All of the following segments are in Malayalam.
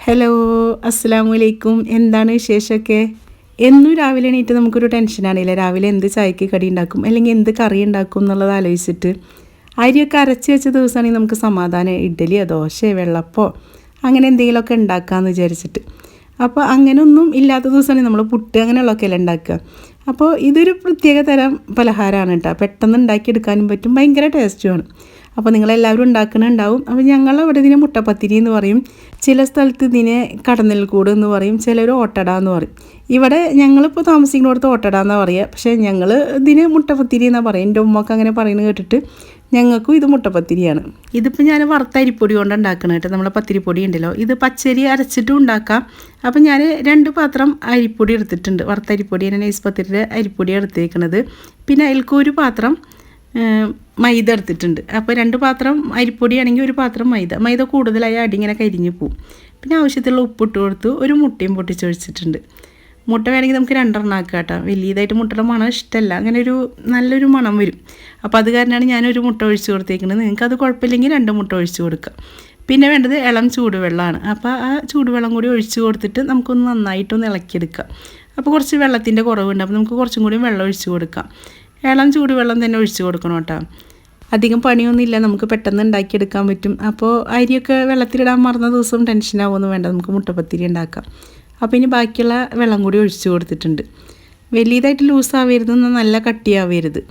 ഹലോ, അസ്സലാമു അലൈക്കും. എന്താണ് വിശേഷമൊക്കെ? എന്നും രാവിലെ എണീറ്റ് നമുക്കൊരു ടെൻഷനാണല്ലേ, രാവിലെ എന്ത് ചായക്ക് കടി ഉണ്ടാക്കും അല്ലെങ്കിൽ എന്ത് കറി ഉണ്ടാക്കും എന്നുള്ളത് ആലോചിച്ചിട്ട്. അരിയൊക്കെ അരച്ച് വെച്ച ദിവസമാണെങ്കിൽ നമുക്ക് സമാധാനം, ഇഡ്ഡലിയോ ദോശയോ വെള്ളപ്പോ അങ്ങനെ എന്തെങ്കിലുമൊക്കെ ഉണ്ടാക്കാമെന്ന് വിചാരിച്ചിട്ട്. അപ്പോൾ അങ്ങനെയൊന്നും ഇല്ലാത്ത ദിവസമാണെങ്കിൽ നമ്മൾ പുട്ട് അങ്ങനെയുള്ളതൊക്കെയല്ലേ ഉണ്ടാക്കുക. അപ്പോൾ ഇതൊരു പ്രത്യേക തരം പലഹാരമാണ് കേട്ടോ, പെട്ടെന്ന് ഉണ്ടാക്കിയെടുക്കാനും പറ്റും, ഭയങ്കര ടേസ്റ്റുമാണ്. അപ്പോൾ നിങ്ങളെല്ലാവരും ഉണ്ടാക്കുന്നുണ്ടാവും. അപ്പോൾ ഞങ്ങളവിടെ ഇതിനെ മുട്ടപ്പത്തിരി എന്ന് പറയും, ചില സ്ഥലത്ത് ഇതിനെ കടന്നൽക്കൂട് എന്ന് പറയും, ചിലർ ഓട്ടട എന്ന് പറയും. ഇവിടെ ഞങ്ങളിപ്പോൾ താമസിക്കുന്നിടത്ത് ഓട്ടട എന്നാണ് പറയുക, പക്ഷേ ഞങ്ങൾ ഇതിന് മുട്ടപ്പത്തിരി എന്നാണ് പറയും. എൻ്റെ ഉമ്മക്ക് അങ്ങനെ പറയുന്നത് കേട്ടിട്ട് ഞങ്ങൾക്കും ഇത് മുട്ടപ്പത്തിരിയാണ്. ഇതിപ്പോൾ ഞാൻ വറുത്ത അരിപ്പൊടി കൊണ്ട് ഉണ്ടാക്കണം കേട്ടോ, നമ്മളെ പത്തിരിപ്പൊടി ഉണ്ടല്ലോ, ഇത് പച്ചരി അരച്ചിട്ടും ഉണ്ടാക്കാം. അപ്പോൾ ഞാൻ 2 പാത്രം അരിപ്പൊടി എടുത്തിട്ടുണ്ട്, വറുത്ത അരിപ്പൊടി, ഞാൻ നൈസ് പത്തിരിയുടെ അരിപ്പൊടി എടുത്തേക്കുന്നത്. പിന്നെ അതിൽക്ക് ഒരു പാത്രം മൈദ എടുത്തിട്ടുണ്ട്. അപ്പോൾ 2 പാത്രം അരിപ്പൊടിയാണെങ്കിൽ 1 പാത്രം മൈദ കൂടുതലായി അടി ഇങ്ങനെ കരിഞ്ഞു പോവും. പിന്നെ ആവശ്യത്തിലുള്ള ഉപ്പിട്ട് കൊടുത്തു, ഒരു മുട്ടയും പൊട്ടിച്ചൊഴിച്ചിട്ടുണ്ട്. മുട്ട വേണമെങ്കിൽ നമുക്ക് 2 ആക്കാം കേട്ടോ, വലിയതായിട്ട് മുട്ടയുടെ മണം ഇഷ്ടമല്ല, അങ്ങനെ ഒരു നല്ലൊരു മണം വരും. അപ്പോൾ അത് കാരണമാണ് ഞാനൊരു മുട്ട ഒഴിച്ച് കൊടുത്തേക്കുന്നത്. നിങ്ങൾക്ക് അത് കുഴപ്പമില്ലെങ്കിൽ 2 മുട്ട ഒഴിച്ച് കൊടുക്കാം. പിന്നെ വേണ്ടത് ഇളം ചൂടുവെള്ളമാണ്. അപ്പോൾ ആ ചൂടുവെള്ളം കൂടി ഒഴിച്ച് കൊടുത്തിട്ട് നമുക്കൊന്ന് നന്നായിട്ടൊന്ന് ഇളക്കിയെടുക്കാം. അപ്പോൾ കുറച്ച് വെള്ളത്തിൻ്റെ കുറവുണ്ട്, അപ്പോൾ നമുക്ക് കുറച്ചും കൂടി വെള്ളം ഒഴിച്ച് കൊടുക്കാം. ഇളം ചൂടുവെള്ളം തന്നെ ഒഴിച്ച് കൊടുക്കണം കേട്ടോ. അധികം പണിയൊന്നുമില്ല, നമുക്ക് പെട്ടെന്ന് ഉണ്ടാക്കിയെടുക്കാൻ പറ്റും. അപ്പോൾ അരിയൊക്കെ വെള്ളത്തിലിടാൻ മറന്ന ദിവസം ടെൻഷനാവുമെന്ന് വേണ്ട, നമുക്ക് മുട്ടപ്പത്തിരി ഉണ്ടാക്കാം. അപ്പോൾ ഇനി ബാക്കിയുള്ള വെള്ളം കൂടി ഒഴിച്ച് കൊടുത്തിട്ടുണ്ട്. വലിയതായിട്ട് ലൂസാവരുത്, നല്ല കട്ടിയാവരുത്.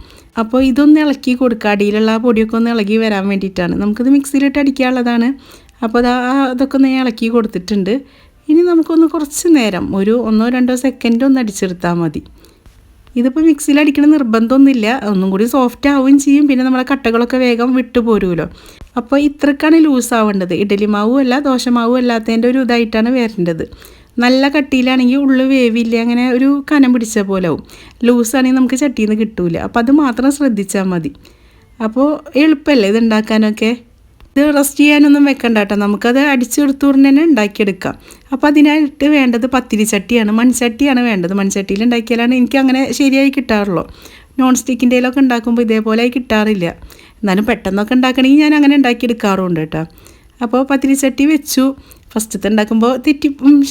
അപ്പോൾ ഇതൊന്ന് ഇളക്കി കൊടുക്കുക, അടിയിലുള്ള പൊടിയൊക്കെ ഒന്ന് ഇളകി വരാൻ വേണ്ടിയിട്ടാണ്. നമുക്കിത് മിക്സിയിലിട്ട് അടിക്കാനുള്ളതാണ്. അപ്പോൾ അതൊക്കെ ഒന്ന് ഇളക്കി കൊടുത്തിട്ടുണ്ട്. ഇനി നമുക്കൊന്ന് കുറച്ച് നേരം, ഒരു 1-2 സെക്കൻഡ് ഒന്ന് അടിച്ചെടുത്താൽ മതി. ഇതിപ്പോൾ മിക്സിയിൽ അടിക്കണ നിർബന്ധമൊന്നുമില്ല, ഒന്നും കൂടി സോഫ്റ്റ് ആവുകയും ചെയ്യും. പിന്നെ നമ്മളെ കട്ടകളൊക്കെ വേഗം വിട്ടു പോരുമല്ലോ. അപ്പോൾ ഇത്രക്കാണ് ലൂസ് ആവേണ്ടത്. ഇഡലി മാവും അല്ല ദോശമാവും അല്ലാത്തതിൻ്റെ ഒരു ഇതായിട്ടാണ് വരേണ്ടത്. നല്ല കട്ടിയിലാണെങ്കിൽ ഉള്ളു വേവില്ല, അങ്ങനെ ഒരു കനം പിടിച്ച പോലെ ആവും. ലൂസാണെങ്കിൽ നമുക്ക് ചട്ടിയിൽ നിന്ന് കിട്ടൂല. അപ്പോൾ അത് മാത്രം ശ്രദ്ധിച്ചാൽ മതി. അപ്പോൾ എളുപ്പമല്ലേ ഇത് ഉണ്ടാക്കാനൊക്കെ. ഇത് റെസ്റ്റ് ചെയ്യാനൊന്നും വെക്കണ്ട കേട്ടോ, നമുക്കത് അടിച്ചെടുത്തുകൊണ്ട് തന്നെ ഉണ്ടാക്കിയെടുക്കാം. അപ്പോൾ അതിനായിട്ട് വേണ്ടത് പത്തിരി ചട്ടിയാണ്, മൺചട്ടിയാണ് വേണ്ടത്. മൺചട്ടിയിൽ ഉണ്ടാക്കിയാലാണ് എനിക്ക് അങ്ങനെ ശരിയായി കിട്ടാറുള്ളൂ. നോൺ സ്റ്റിക്കിൻ്റെയിലൊക്കെ ഉണ്ടാക്കുമ്പോൾ ഇതേപോലെ ആയി കിട്ടാറില്ല. എന്നാലും പെട്ടെന്നൊക്കെ ഉണ്ടാക്കണമെങ്കിൽ ഞാൻ അങ്ങനെ ഉണ്ടാക്കിയെടുക്കാറുണ്ട് കേട്ടോ. അപ്പോൾ പത്തിരി ചട്ടി വെച്ചു. ഫസ്റ്റത്തെ ഉണ്ടാക്കുമ്പോൾ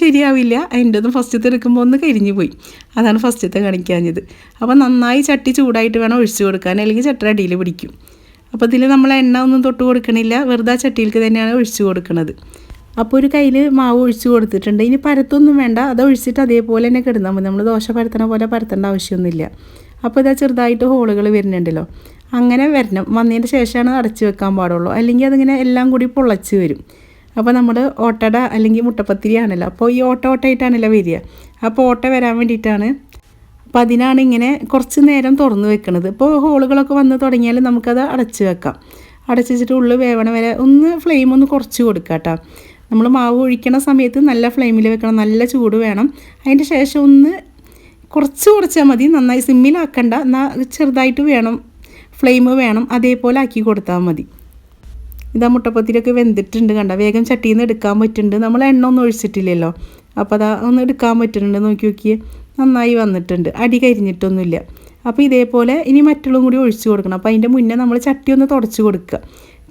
ശരിയാവില്ല, അതിൻ്റെതും ഫസ്റ്റത്തെ എടുക്കുമ്പോൾ ഒന്ന് കരിഞ്ഞു പോയി. അതാണ് ഫസ്റ്റത്തെ കാണിക്കാഞ്ഞത്. അപ്പോൾ നന്നായി ചട്ടി ചൂടായിട്ട് വേണം ഒഴിച്ചു കൊടുക്കാൻ, അല്ലെങ്കിൽ ചട്ടി അടിയിൽ പിടിക്കും. അപ്പോൾ ഇതിൽ നമ്മൾ എണ്ണ ഒന്നും തൊട്ട് കൊടുക്കണില്ല, വെറുതെ ചട്ടിയിലേക്ക് തന്നെയാണ് ഒഴിച്ചു കൊടുക്കുന്നത്. അപ്പോൾ ഒരു കയ്യിൽ മാവ് ഒഴിച്ചു കൊടുത്തിട്ടുണ്ട്. ഇനി പരത്തൊന്നും വേണ്ട, അത് ഒഴിച്ചിട്ട് അതേപോലെ തന്നെ കിടന്നാൽ മതി. നമ്മൾ ദോശ പരത്തണ പോലെ പരത്തേണ്ട ആവശ്യമൊന്നുമില്ല. അപ്പോൾ ഇതാ ചെറുതായിട്ട് ഹോളുകൾ വരുന്നുണ്ടല്ലോ, അങ്ങനെ വരണം. വന്നതിന് ശേഷമാണ് അടച്ചു വെക്കാൻ പാടുള്ളൂ, അല്ലെങ്കിൽ അതിങ്ങനെ എല്ലാം കൂടി പൊള്ളച്ച് വരും. അപ്പോൾ നമ്മൾ ഓട്ടട അല്ലെങ്കിൽ മുട്ടപ്പത്തിരി ആണല്ലോ, അപ്പോൾ ഈ ഓട്ടയായിട്ടാണല്ലോ വരിക. അപ്പോൾ ഓട്ട വരാൻ വേണ്ടിയിട്ടാണ്. അപ്പോൾ അതിനാണ് ഇങ്ങനെ കുറച്ച് നേരം തുറന്ന് വെക്കുന്നത്. ഇപ്പോൾ ഹോളുകളൊക്കെ വന്ന് തുടങ്ങിയാൽ നമുക്കത് അടച്ച് വെക്കാം. അടച്ച് വെച്ചിട്ട് ഉള്ളിൽ വേവണ വരെ ഒന്ന് ഫ്ലെയിം ഒന്ന് കുറച്ച് കൊടുക്കുക കേട്ടോ. നമ്മൾ മാവ് ഒഴിക്കണ സമയത്ത് നല്ല ഫ്ലെയിമിൽ വെക്കണം, നല്ല ചൂട് വേണം. അതിൻ്റെ ശേഷം ഒന്ന് കുറച്ചാൽ മതി, നന്നായി സിമ്മിലാക്കണ്ട, എന്നാൽ ചെറുതായിട്ട് വേണം, ഫ്ലെയിം വേണം, അതേപോലെ ആക്കി കൊടുത്താൽ മതി. ഇതാ മുട്ടപ്പത്തിരിയൊക്കെ വെന്തിട്ടുണ്ട് കണ്ട, വേഗം ചട്ടിയിൽ നിന്ന് എടുക്കാൻ പറ്റുന്നുണ്ട്. നമ്മൾ എണ്ണ ഒന്നും ഒഴിച്ചിട്ടില്ലല്ലോ, അപ്പോൾ അതാ ഒന്ന് എടുക്കാൻ പറ്റുന്നുണ്ട്. നോക്കിയേ, നന്നായി വന്നിട്ടുണ്ട്, അടി കരിഞ്ഞിട്ടൊന്നുമില്ല. അപ്പോൾ ഇതേപോലെ ഇനി മറ്റുള്ളതും കൂടി ഒഴിച്ചു കൊടുക്കണം. അപ്പോൾ അതിൻ്റെ മുന്നേ നമ്മൾ ചട്ടി ഒന്ന് തുടച്ച് കൊടുക്കുക.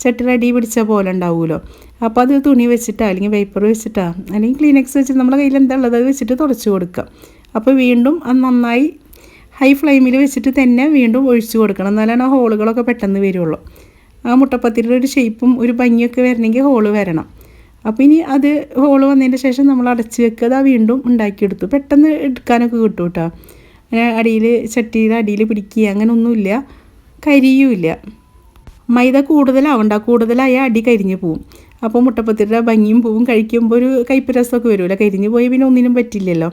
ചട്ടിയുടെ അടി പിടിച്ച പോലെ ഉണ്ടാവുമല്ലോ, അപ്പോൾ അത് തുണി വെച്ചിട്ടോ അല്ലെങ്കിൽ പേപ്പർ വെച്ചിട്ടോ അല്ലെങ്കിൽ ക്ലീനെക്സ് വെച്ചിട്ട് നമ്മുടെ കയ്യിൽ എന്താ ഉള്ളത് അത് വെച്ചിട്ട് തുടച്ച് കൊടുക്കുക. അപ്പോൾ വീണ്ടും അത് നന്നായി ഹൈ ഫ്ലെയിമിൽ വെച്ചിട്ട് തന്നെ വീണ്ടും ഒഴിച്ചു കൊടുക്കണം, എന്നാലാണ് ആ ഹോളുകളൊക്കെ പെട്ടെന്ന് വരുള്ളൂ. ആ മുട്ടപ്പത്തിരിയുടെ ഒരു ഷേപ്പും ഒരു ഭംഗിയൊക്കെ വരണമെങ്കിൽ ഹോള് വരണം. അപ്പോൾ ഇനി അത് ഹോള് വന്നതിൻ്റെ ശേഷം നമ്മൾ അടച്ച് വെക്കുക. അത് വീണ്ടും ഉണ്ടാക്കിയെടുത്തു, പെട്ടെന്ന് എടുക്കാനൊക്കെ കിട്ടും കേട്ടോ. അടിയിൽ ചട്ടിയുടെ അടിയിൽ പിടിക്കുക അങ്ങനെ ഒന്നുമില്ല, കരിയുമില്ല. മൈദ കൂടുതലായ അടി കരിഞ്ഞു പോവും. അപ്പോൾ മുട്ടപ്പത്തിരിയുടെ ഭംഗിയും പോവും, കഴിക്കുമ്പോൾ ഒരു കയ്പ്പ് രസമൊക്കെ വരുമല്ലോ. കരിഞ്ഞു പോയി പിന്നെ ഒന്നിനും പറ്റില്ലല്ലോ.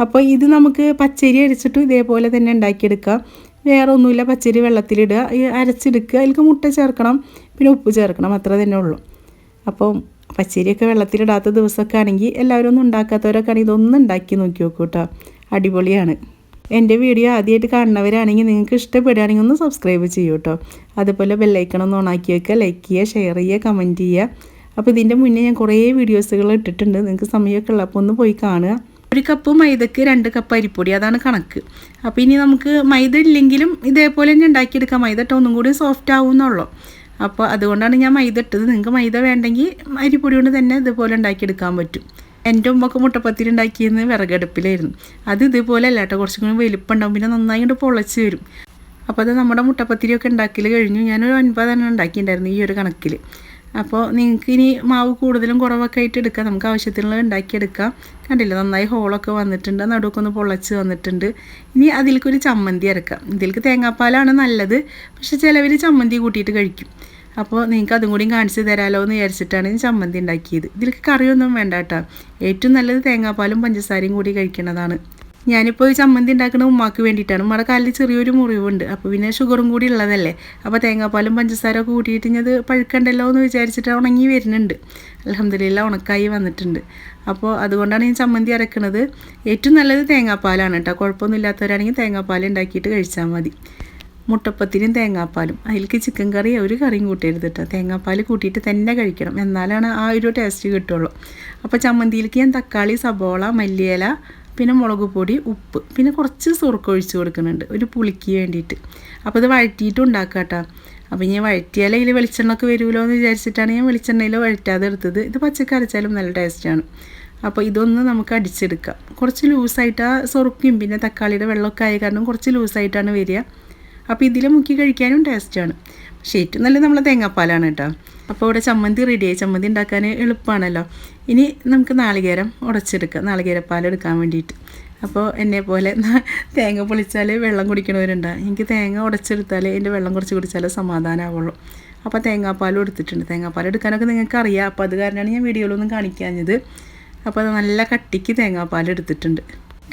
അപ്പോൾ ഇത് നമുക്ക് പച്ചരി അരിച്ചിട്ട് ഇതേപോലെ തന്നെ ഉണ്ടാക്കിയെടുക്കാം. വേറെ ഒന്നുമില്ല, പച്ചരി വെള്ളത്തിലിടുക, അരച്ചെടുക്കുക, അതിലേക്ക് മുട്ട ചേർക്കണം, പിന്നെ ഉപ്പ് ചേർക്കണം, അത്ര തന്നെ ഉള്ളൂ. അപ്പം പച്ചരിയൊക്കെ വെള്ളത്തിലിടാത്ത ദിവസമൊക്കെ ആണെങ്കിൽ എല്ലാവരും ഒന്നും ഉണ്ടാക്കാത്തവരൊക്കെ ആണെങ്കിൽ ഇതൊന്നും ഉണ്ടാക്കി നോക്കി നോക്കൂ കേട്ടോ, അടിപൊളിയാണ്. എൻ്റെ വീഡിയോ ആദ്യമായിട്ട് കാണുന്നവരാണെങ്കിൽ നിങ്ങൾക്ക് ഇഷ്ടപ്പെടുകയാണെങ്കിൽ ഒന്ന് സബ്സ്ക്രൈബ് ചെയ്യൂ കേട്ടോ. അതുപോലെ ബെല്ലൈക്കൺ ഒന്ന് ഓണാക്കി വെക്കുക, ലൈക്ക് ചെയ്യുക, ഷെയർ ചെയ്യുക, കമൻറ്റ് ചെയ്യുക. അപ്പോൾ ഇതിൻ്റെ മുന്നേ ഞാൻ കുറേ വീഡിയോസുകൾ ഇട്ടിട്ടുണ്ട്, നിങ്ങൾക്ക് സമയമൊക്കെ ഉള്ളപ്പോൾ ഒന്ന് പോയി കാണുക. 1 കപ്പ് മൈദക്ക് 2 കപ്പ് അരിപ്പൊടി, അതാണ് കണക്ക്. അപ്പോൾ ഇനി നമുക്ക് മൈദ ഇല്ലെങ്കിലും ഇതേപോലെ തന്നെ ഉണ്ടാക്കിയെടുക്കാം. മൈദ ഇട്ട് ഒന്നും കൂടി സോഫ്റ്റ് ആവുമെന്നുള്ളൂ. അപ്പോൾ അതുകൊണ്ടാണ് ഞാൻ മൈദ ഇട്ടത്. നിങ്ങൾക്ക് മൈദ വേണ്ടെങ്കിൽ അരിപ്പൊടി കൊണ്ട് തന്നെ ഇതുപോലെ ഉണ്ടാക്കിയെടുക്കാൻ പറ്റും. എൻ്റെ ഉമ്മക്ക് മുട്ടപ്പത്തിരി ഉണ്ടാക്കിയെന്ന് വിറകടുപ്പിലായിരുന്നു. അത് ഇതുപോലെ അല്ല കേട്ടോ, കുറച്ചും കൂടി വലിപ്പമുണ്ടാവും, പിന്നെ നന്നായി കൊണ്ട് പൊളച്ച് വരും. അപ്പോൾ അത് നമ്മുടെ മുട്ടപ്പത്തിരിയൊക്കെ ഉണ്ടാക്കൽ കഴിഞ്ഞു. ഞാനൊരു 9 എണ്ണം ഉണ്ടാക്കിയിട്ടുണ്ടായിരുന്നു ഈ ഒരു കണക്കിൽ. അപ്പോൾ നിങ്ങൾക്ക് ഇനി മാവ് കൂടുതലും കുറവൊക്കെ ആയിട്ട് എടുക്കാം, നമുക്ക് ആവശ്യത്തിനുള്ളത് ഉണ്ടാക്കിയെടുക്കാം. കണ്ടില്ല, നന്നായി ഹോളൊക്കെ വന്നിട്ടുണ്ട്, നടുവൊക്കെ ഒന്ന് പൊളച്ച് വന്നിട്ടുണ്ട്. ഇനി അതിലേക്കൊരു ചമ്മന്തി അരക്കാം. ഇതിലേക്ക് തേങ്ങാപ്പാലാണ് നല്ലത്, പക്ഷെ ചിലവർ ചമ്മന്തി കൂട്ടിയിട്ട് കഴിക്കും. അപ്പോൾ നിങ്ങൾക്ക് അതും കൂടി കാണിച്ച് തരാമല്ലോ എന്ന് വിചാരിച്ചിട്ടാണ് ഞാൻ ചമ്മന്തി ഉണ്ടാക്കിയത്. ഇതിലേക്ക് കറിയൊന്നും വേണ്ട കേട്ടോ, ഏറ്റവും നല്ലത് തേങ്ങാപ്പാലും പഞ്ചസാരയും കൂടി കഴിക്കുന്നതാണ്. ഞാനിപ്പോൾ ഈ ചമ്മന്തി ഉണ്ടാക്കുന്ന ഉമ്മാക്ക് വേണ്ടിയിട്ടാണ്. ഉമ്മയുടെ കാലിൽ ചെറിയൊരു മുറിവുണ്ട്, അപ്പോൾ പിന്നെ ഷുഗറും കൂടി ഉള്ളതല്ലേ, അപ്പോൾ തേങ്ങാപ്പാലും പഞ്ചസാരയൊക്കെ കൂട്ടിയിട്ട് അത് പഴുക്കണ്ടല്ലോ എന്ന് വിചാരിച്ചിട്ട് ഉണങ്ങി വരുന്നുണ്ട്. അൽഹംദുലില്ലാ ഉണക്കായി വന്നിട്ടുണ്ട്. അപ്പോൾ അതുകൊണ്ടാണ് ഞാൻ ചമ്മന്തി അരക്കുന്നത്. ഏറ്റവും നല്ലത് തേങ്ങാപ്പാലാണ് കേട്ടോ, കുഴപ്പമൊന്നും ഇല്ലാത്തവരാണെങ്കിൽ തേങ്ങാപ്പാൽ ഉണ്ടാക്കിയിട്ട് കഴിച്ചാൽ മതി. മുട്ടപ്പത്തിനും തേങ്ങാപ്പാലും, അതിലേക്ക് ചിക്കൻ കറി ഒരു കറിയും കൂട്ടരുത് കേട്ടോ, തേങ്ങാപ്പാൽ കൂട്ടിയിട്ട് തന്നെ കഴിക്കണം, എന്നാലാണ് ആ ഒരു ടേസ്റ്റ് കിട്ടുള്ളൂ. അപ്പോൾ ചമ്മന്തിയിലേക്ക് ഞാൻ തക്കാളി, സബോള, മല്ലിയില, പിന്നെ മുളക് പൊടി, ഉപ്പ്, പിന്നെ കുറച്ച് സുറുക്ക ഒഴിച്ച് കൊടുക്കുന്നുണ്ട് ഒരു പുളിക്ക് വേണ്ടിയിട്ട്. അപ്പോൾ ഇത് വഴറ്റിയിട്ട് ഉണ്ടാക്കാം കേട്ടോ. അപ്പോൾ ഞാൻ വഴറ്റിയാൽ അതിൽ വെളിച്ചെണ്ണയൊക്കെ വരുമല്ലോ എന്ന് വിചാരിച്ചിട്ടാണ് ഞാൻ വെളിച്ചെണ്ണയിൽ വഴറ്റാതെ എടുത്തത്. ഇത് പച്ചക്ക് അരച്ചാലും നല്ല ടേസ്റ്റാണ്. അപ്പോൾ ഇതൊന്ന് നമുക്ക് അടിച്ചെടുക്കാം. കുറച്ച് ലൂസായിട്ട് ആ സുറുക്കയും പിന്നെ തക്കാളിയുടെ വെള്ളമൊക്കെ ആയ കാരണം കുറച്ച് ലൂസായിട്ടാണ് വരിക. അപ്പോൾ ഇതിൽ മുക്കി കഴിക്കാനും ടേസ്റ്റാണ്, പക്ഷേ ഏറ്റവും നല്ല നമ്മളെ തേങ്ങാപ്പാലാണ് കേട്ടോ. അപ്പോൾ ഇവിടെ ചമ്മന്തി റെഡിയായി. ചമ്മന്തി ഉണ്ടാക്കാൻ എളുപ്പമാണല്ലോ. ഇനി നമുക്ക് നാളികേരം ഉടച്ചെടുക്കാം, നാളികേരപ്പാൽ എടുക്കാൻ വേണ്ടിയിട്ട്. അപ്പോൾ എന്നെപ്പോലെ തേങ്ങ പൊളിച്ചാൽ വെള്ളം കുടിക്കണവരുണ്ടാകും. എനിക്ക് തേങ്ങ ഉടച്ചെടുത്താൽ എൻ്റെ വെള്ളം കുറച്ച് കുടിച്ചാൽ സമാധാനമാവുള്ളൂ. അപ്പോൾ തേങ്ങാപ്പാലും എടുത്തിട്ടുണ്ട്. തേങ്ങാപ്പാൽ എടുക്കാനൊക്കെ നിങ്ങൾക്ക് അറിയാം, അപ്പോൾ അത് കാരണമാണ് ഞാൻ വീഡിയോയിലൊന്നും കാണിക്കാഞ്ഞത്. അപ്പോൾ അത് നല്ല കട്ടിക്ക് തേങ്ങാപ്പാൽ എടുത്തിട്ടുണ്ട്.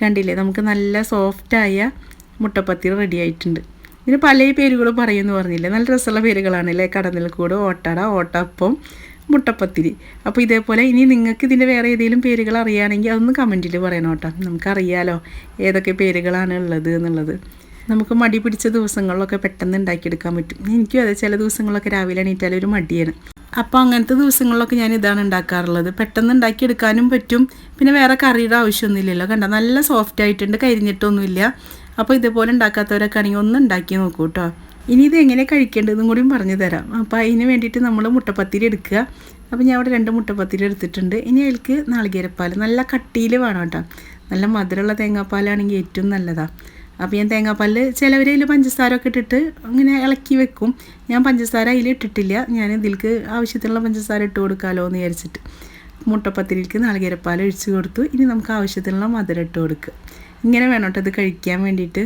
കണ്ടില്ലേ, നമുക്ക് നല്ല സോഫ്റ്റായ മുട്ടപ്പത്തിരി റെഡി ആയിട്ടുണ്ട്. ഇതിന് പല പേരുകൾ പറയുമെന്ന് പറഞ്ഞില്ലേ, നല്ല രസമുള്ള പേരുകളാണല്ലേ, കടന്നൽക്കൂട്, ഓട്ടട, ഓട്ടപ്പം, മുട്ടപ്പത്തിരി. അപ്പോൾ ഇതേപോലെ ഇനി നിങ്ങൾക്ക് ഇതിൻ്റെ വേറെ ഏതെങ്കിലും പേരുകൾ അറിയുകയാണെങ്കിൽ അതൊന്ന് കമൻറ്റിൽ പറയണം കേട്ടോ, നമുക്കറിയാലോ ഏതൊക്കെ പേരുകളാണ് ഉള്ളത് എന്നുള്ളത്. നമുക്ക് മടി പിടിച്ച ദിവസങ്ങളിലൊക്കെ പെട്ടെന്ന് ഉണ്ടാക്കിയെടുക്കാൻ പറ്റും. എനിക്കും അതെ, ചില ദിവസങ്ങളൊക്കെ രാവിലെ എണീറ്റാൽ ഒരു മടിയാണ്. അപ്പോൾ അങ്ങനത്തെ ദിവസങ്ങളിലൊക്കെ ഞാൻ ഇതാണ് ഉണ്ടാക്കാറുള്ളത്. പെട്ടെന്ന് ഉണ്ടാക്കിയെടുക്കാനും പറ്റും, പിന്നെ വേറെ കറിയുടെ ആവശ്യമൊന്നുമില്ലല്ലോ. കണ്ടോ, നല്ല സോഫ്റ്റ് ആയിട്ടുണ്ട്, കരിഞ്ഞിട്ടൊന്നുമില്ല. അപ്പോൾ ഇതുപോലെ ഉണ്ടാക്കാത്തവരൊക്കെ ആണെങ്കിൽ ഒന്ന് ഉണ്ടാക്കി നോക്കൂ കേട്ടോ. ഇനി ഇത് എങ്ങനെ കഴിക്കേണ്ടതെന്നും കൂടിയും പറഞ്ഞു തരാം. അപ്പോൾ അതിന് വേണ്ടിയിട്ട് നമ്മൾ മുട്ടപ്പത്തിരി എടുക്കുക. അപ്പോൾ ഞാൻ അവിടെ 2 മുട്ടപ്പത്തിരി എടുത്തിട്ടുണ്ട്. ഇനി അതിലേക്ക് നാളികേരപ്പാൽ നല്ല കട്ടിയിൽ വേണം കേട്ടോ, നല്ല മധുരമുള്ള തേങ്ങാപ്പാലാണെങ്കിൽ ഏറ്റവും നല്ലതാണ്. അപ്പോൾ ഞാൻ തേങ്ങാപ്പാലിൽ ചിലവർ അതിൽ പഞ്ചസാരയൊക്കെ ഇട്ടിട്ട് അങ്ങനെ ഇളക്കി വെക്കും. ഞാൻ പഞ്ചസാര അതിൽ ഇട്ടിട്ടില്ല, ഞാൻ ഇതിലേക്ക് ആവശ്യത്തിനുള്ള പഞ്ചസാര ഇട്ട് കൊടുക്കാമല്ലോ എന്ന് വിചാരിച്ചിട്ട് മുട്ടപ്പത്തിരിക്ക് നാളികേരപ്പാൽ ഒഴിച്ച് കൊടുത്തു. ഇനി നമുക്ക് ആവശ്യത്തിനുള്ള മധുരം ഇട്ട് കൊടുക്കുക. ഇങ്ങനെ വേണം കേട്ടോ ഇത് കഴിക്കാൻ വേണ്ടിയിട്ട്.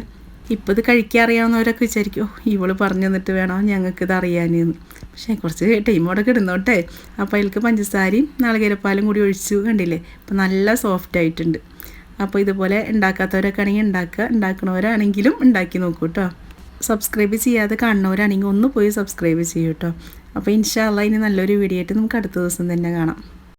ഇപ്പോൾ ഇത് കഴിക്കാൻ അറിയാവുന്നവരൊക്കെ വിചാരിക്കും, ഇവള് പറഞ്ഞു തന്നിട്ട് വേണോ ഞങ്ങൾക്കിത് അറിയാനെന്ന്. പക്ഷേ കുറച്ച് ടൈമോടെ കിടന്നോട്ടെ. അപ്പോൾ അതിലേക്ക് പഞ്ചസാരയും നാളികേരപ്പാലും കൂടി ഒഴിച്ചു. കണ്ടില്ലേ, അപ്പോൾ നല്ല സോഫ്റ്റ് ആയിട്ടുണ്ട്. അപ്പോൾ ഇതുപോലെ ഉണ്ടാക്കാത്തവരൊക്കെ ആണെങ്കിൽ ഉണ്ടാക്കണവരാണെങ്കിലും ഉണ്ടാക്കി നോക്കൂ കേട്ടോ. സബ്സ്ക്രൈബ് ചെയ്യാതെ കാണുന്നവരാണെങ്കിൽ ഒന്ന് പോയി സബ്സ്ക്രൈബ് ചെയ്യൂ കേട്ടോ. അപ്പോൾ ഇൻഷാ അല്ലാഹ് ഇനി നല്ലൊരു വീഡിയോ ആയിട്ട് നമുക്ക് അടുത്ത ദിവസം തന്നെ കാണാം.